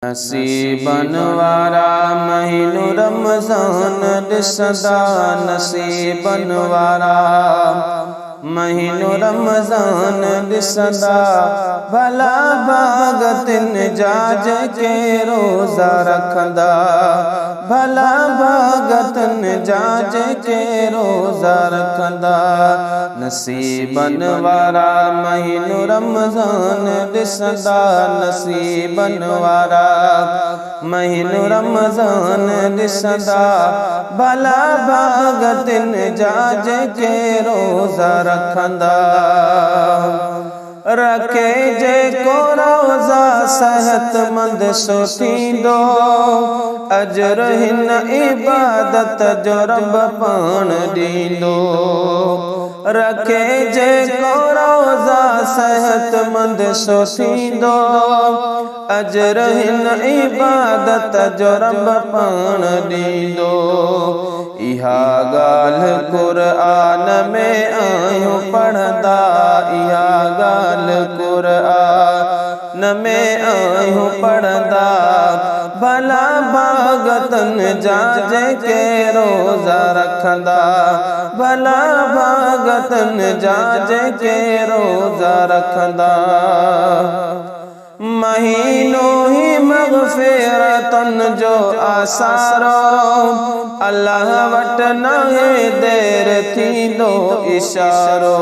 नसीबन वारा महीनो रमज़ान ॾिसंदा नसीबन वारा महीनो रमज़ान ॾिसंदा भला भागतिन जाज के रोज़ा रखंदा भला भागतिन जाज के रोज़ा रखंदा नसीबन वारा महीनो रमज़ान ॾिसंदा नसीबन वारा महीनो रमज़ान ॾिसंदा भला भागतिन जाज के रोज़ा रखंदा रखे जेको रोज़ा सेहतमंद सो थींदो अजर हिन इबादत जो रब पाण ॾींदो रखे जेको रोज़ा सेहतमंद सो थींदो अजर हिन इबादत जो रब पाण ॾींदो इहा ॻाल्हि क़ुरआन में आहियूं पढ़ंदा इहा ॻाल्हि क़ुरआन में आहियूं पढ़ंदा भला भागतन जाज के रोज़ा रखंदा भला भागतन जाज के रोज़ा रखंदा महीनो ही मग़फ़िरतन जो आसारो अल्लाह वट नाहे देर थींदो इशारो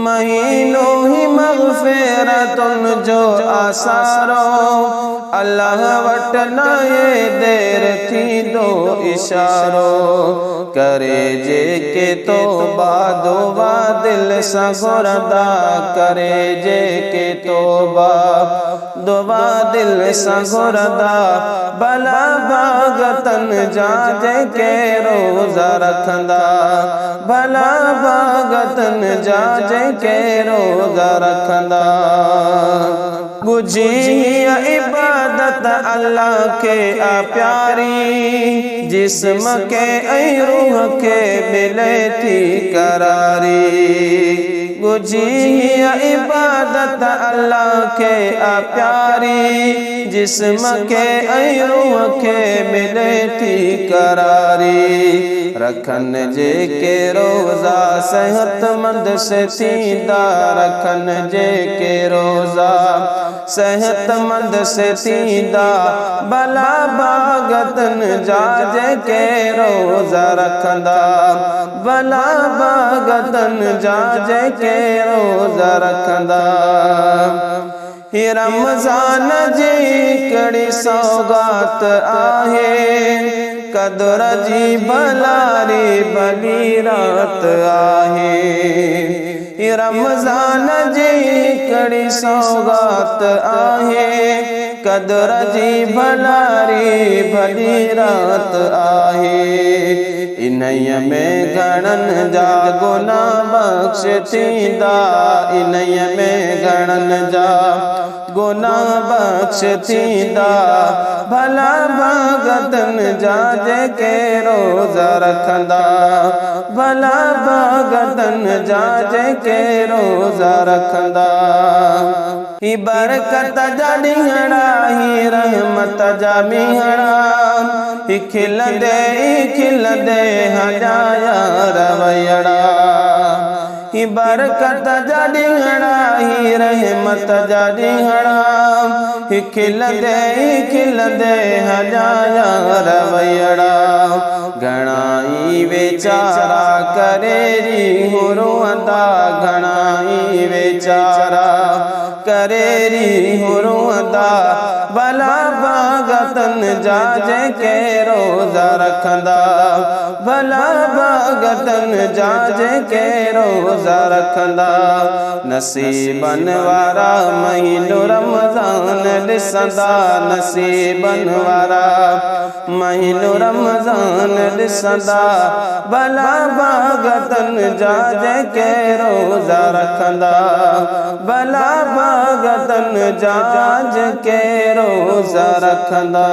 महीनो ही मग़फ़िरतन जो आसारो अल्लाह वट नाहे देर थींदो इशारो करे जेके तौबा दुआ दिल सां घुरंदा करे जेके तौबा दुआ दिल सां घुरंदा भला भागतन जाज के रोज़ा रखंदा भला भागतन जाज के रोज़ा रखंदा बुझी इबादत अल्लाह के प्यारी जिस्म के ऐं रूह के मिले थी करारी बुझी इबादत अल्लाह के प्यारी जिस्म के ऐं रूह के मिले थी करारी रखन जे के रोज़ा सेहतमंद से थींदा रखन जे के रोज़ा सेहतमंद से थींदा भला भागतन जाज के रोज़ा रखंदा भला भागतन जाज के रोज़ा रखंदा ही रमज़ान जी कड़ी सौगात आहे कदर जी भलारी भली रात आहे रमज़ान जी कड़ी सौगात आहे कदर जी भलारी भली रात आहे इन्हीअ में घणनि जा गुनाह बख़्श थींदा इन्हीअ में घणनि जा गुनाह बख़्श थींदा भला भागतन जाज के रोज़ा रखंदा भला भागतन जाज के रोज़ा रखंदा ही बरकत जा ॾींहड़ा ही रहमत जा मीहड़ा ही खिलंदे हजाया रवैयड़ा ही बरकत जा ॾींहड़ा ही रहमत जा ॾींहड़ा ही खिलंदे हजाया रवैयड़ा घणाई वेचारा करे री रोअंदा घणाई वेचारा करे री रोअंदा भला भागतन जाज के रोज़ा रखंदा भला भागतन जाज के रोज़ा रखंदा नसीबन वारा महीनो रमज़ान ॾिसंदा नसीबन वारा महीनो रमज़ान ॾिसंदा भला भागतन जाज के रोज़ा रखंदा भला भागतन जाज के रोज़ा रखंदा।